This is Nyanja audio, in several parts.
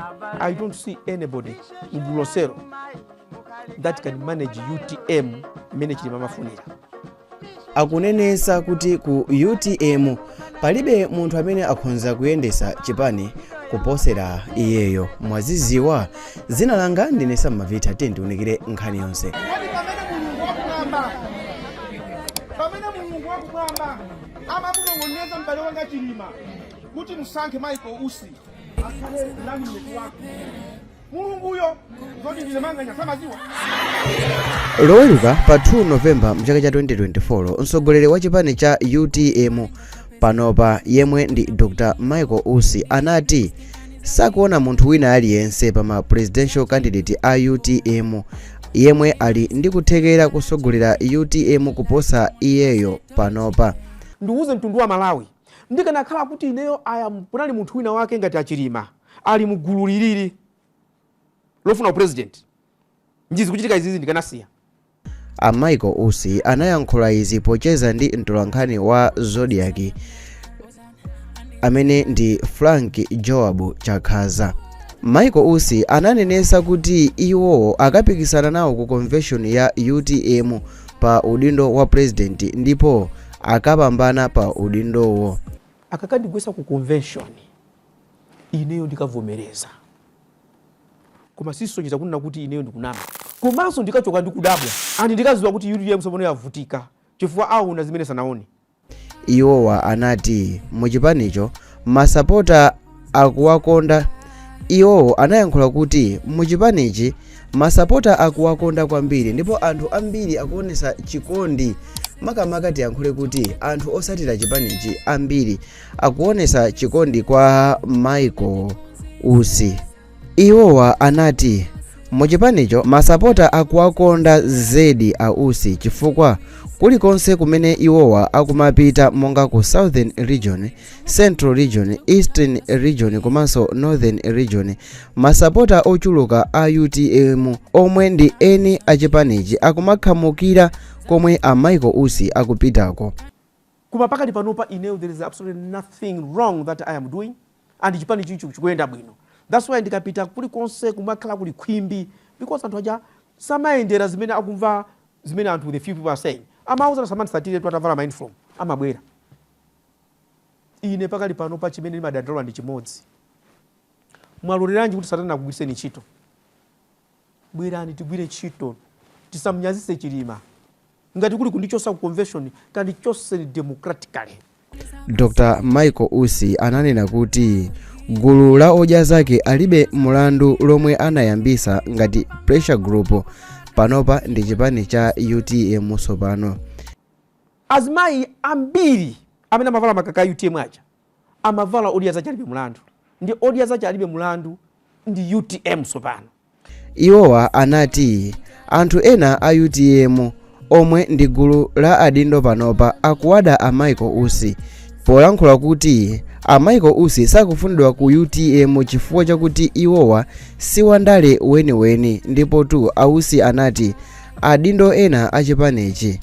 I don't see anybody in Bulosero that can manage UTM manage mamafunira. Akunenesa kuti ku UTM palibe munthu amene akhonza kuyendesa chipani kuposera iyeyo. Mwaziziwa zina langa ndinesa mavita tendiunikire nkhani yonse. Pamene mulungu wakumwamba amakunong'oneza m'bale wanga Chilima kuti musankhe Michael Usi akhale running wako. Mulunguyo zoti ndine manganya samaziwa. Loweruka pa 2 Novemba mchaka cha 2024 mtsogoleri wa chipani cha UTM panopa yemwe ndi Dr. Michael Usi anati sakuona munthu wina aliyense pa presidential candidate a UTM yemwe ali ndi kuthekera kusogolera UTM kuposa iyeyo panopa. Ndiuze mtundu wa Malawi ndikanakhala kuti ineyo kunali munthu wina wake ngati Achilima ali mugulu liliri lofuna president njizi kuchitika izizi ndikanasiya. A Michael Usi anayankhula izi pocheza ndi mtolankhani wa Zodiac amene ndi Frank Joab Chakhaza. Michael Usi ananenesa kuti iwo akapikisana nawo ku convention ya UTM pa udindo wa president ndipo akapambana pa udindowo. Akakandigwesa ku convention ineyo ndikavomereza. Koma sisochita kunena kuti ineyo ndikunama. Komanso ndikachoka ndikudabwa. Ani ndikaziwa kuti UTM sopono yavutika. Chifukwa auna zimene sanaone. Iwowa anati muchipanicho masapota akuwakonda. Iwo anayankhula kuti muchipanichi masapota akuwakonda kwambiri ndipo anthu ambiri akuonesa chikondi. Makamaka tiyankhule kuti anthu osatira chipanichi ambiri akuonesa chikondi kwa Michael Usi. Iwowa anati muchipanicho masapota akuwakonda zedi a Usi chifukwa kulikonse kumene iwowa akumapita monga ku Southern Region, Central Region, Eastern Region komanso Northern Region masapota ochuluka a UTM omwe ndi eni achipanichi akumakhamukira komwe a Michael Usi akupitako. Kuma pakati panopa ineyo there is absolutely nothing wrong that I am doing and chipanichi chikuyenda bwino. That's why ndikapita kulikonse kumakhala kuli khwimbi because anthu aja samayendera zimene akumva zimene anthu the few people are saying. Amauza samandisatire twatavala mindful amabwera. Ine pakali panopa chimene ndimadandala ndi chimodzi. Mwaloleranji kuti satana akugwiriseni ntchito. Bwerani tigwire ntchito. Tisamnyazise Chilima. Ngati kuli kundichosa ku convention tandichose democratically. Dr. Michael Usi ananena kuti gulu la odya zake alibe mulandu lomwe anayambisa ngati pressure group panopa ndi chipani cha UTM sopano. Azimayi ambiri amene amavala makaka UTM aja amavala odya zake alibe mulandu. Ndi odya zake alibe mulandu ndi UTM sopano. Iwowa anati anthu ena a UTM omwe ndi gulu la adindo panopa akuwada a Michael Usi polankhula kuti a Michael Usi sakufunidwa ku UTM chifukwa chakuti iwowa siwandale weniweni ndipo tu Ausi anati adindo ena achipanichi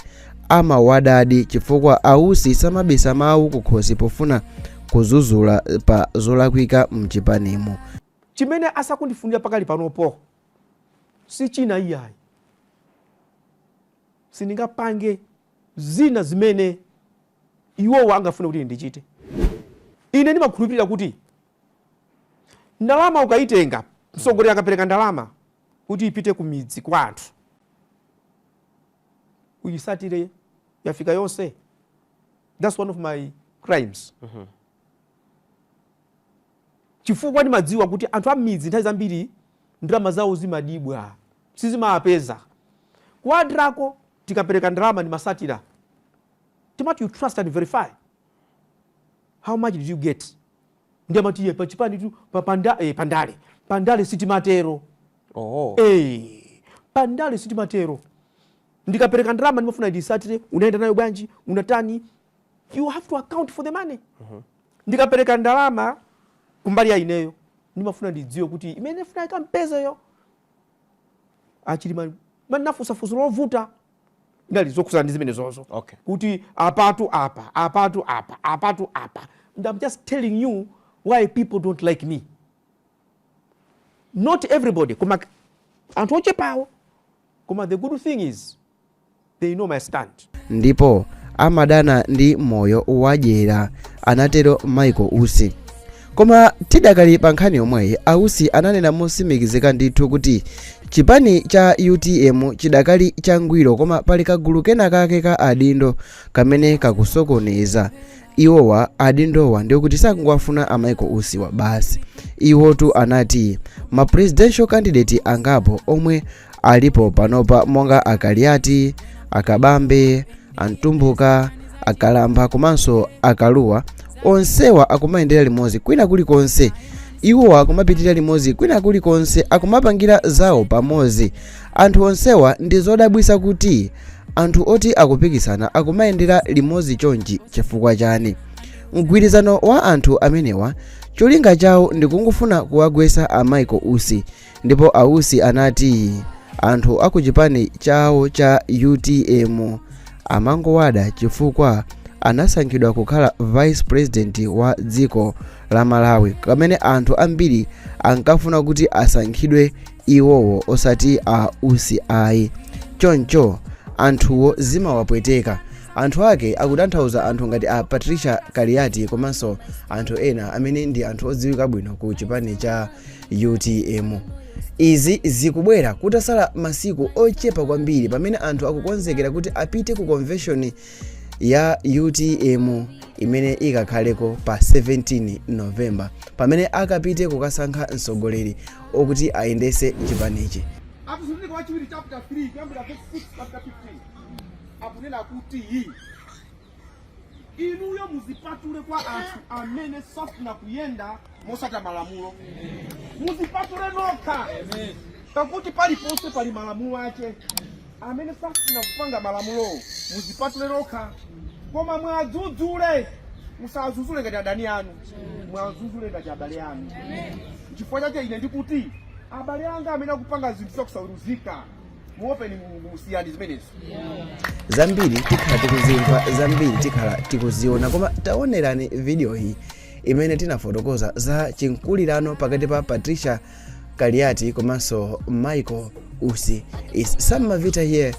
amawadadi chifukwa Ausi samabisa mawu kukhosi pofuna kuzuzula pa zolakwika mchipanimo. Chimene asakundifunira pakali panopo si china iyayi. Sindingapange zina zimene iwo angafune kuti ndichite. Ine ndimakhulupirira kuti ndalama ukaitenga mtsogoleri akapereka ndalama kuti ipite ku midzi kwa anthu uyisatire yafika yonse. That's one of my crimes. Chifukwa ndimadziwa kuti anthu a midzi nthawi zambiri ndalama zawo zimadibwa sizimapeza. Kwadrako tikapereka ndalama ni masatira. Timati you trust and verify. How much did you get? Ndiyamati pa chipani tu pandale sitimatero. Pandale sitimatero. Ndikapereka ndalama ndimafuna ndisatire unaenda nayo bwanji unatani. You have to account for the money. Ndikapereka ndalama kumbali ya ineyo ndimafuna ndidziwe kuti imene funa ikampeza yo. Achilima manafusafusa lovuta. Ndali zokusana ndi zimene zozo. Kuti apatu apa. And I'm just telling you why people don't like me. not everybody koma anthu ochepawo, koma the good thing is they know my stand. Ndipo amadana ndi moyo wadyera, anatero Michael Usi. Koma tidakali pa nkhani yomweyi, Ausi ananena mosimikizika ndithu kuti chipani cha UTM chidakali changwiro, koma pali kagulu kena kake ka adindo kamene kakusokoneza. Iwowa adindowa ndiyo kuti sakungwafuna a Michael Usi wa basi. Iwotu anati ma presidential candidate angapo omwe alipo panopa monga Akaliati, Akabambe, Antumbuka, Akalamba komanso Akaluwa, onsewa akumayendera limodzi kwina kulikonse. Iwowa akumapitirira limodzi kwina kulikonse, akumapangira zawo pamodzi. Anthu onsewa ndi zodabwisa kuti anthu oti akupikisana akumayendera limodzi chonchi chifukwa chani. Mgwirizano wa anthu amenewa cholinga chawo ndikungufuna kuwagwesa a Michael Usi. Ndipo Ausi anati anthu akuchipani chawo cha UTM amangowada chifukwa anasankhidwa kukhala vice president wa dziko la Malawi, kamene anthu ambiri ankafuna kuti asankhidwe iwowo osati a Usi ayi. Choncho anthuwo zimawapweteka. Anthu ake akutanthauza anthu ngati a Patricia Kaliati komanso anthu ena amene ndi anthu odziwika bwino ku chipani cha UTM. Izi zikubwera kutasala masiku ochepa kwambiri pamene anthu akukonzekera kuti apite ku convention ya UTM imene ikakhaleko pa 17 November, pamene akapite kukasankha mtsogoleri okuti ayendese chipanichi. Akuzunzika wachiwiri chapter 3 kuyambira verse 6 chapter 15 akunena kuti inuyo muzipatule kwa anthu amene safuna kuyenda mosata malamulo. Muzipatule nokha. Pakuti paliponse pali malamulo ake. Amene safuna kupanga malamulo muzipatule nokha. Koma mwadzudzule, musadzudzule ngati adani anu, mwadzudzule ngati abale anu. Chifukwa chake ine ndikuti abale anga amene akupanga zinthu zokusaweruzika muope ni musiyani zimenezo. Zambiri tikhala tikuzimva, zambiri tikhala tikuziona, koma taonerani video hii imene tinafotokoza za chinkulirano pakati pa Patricia Kaliati komanso Michael Usi. Is Sam Mavita here.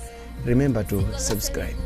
Remember to subscribe.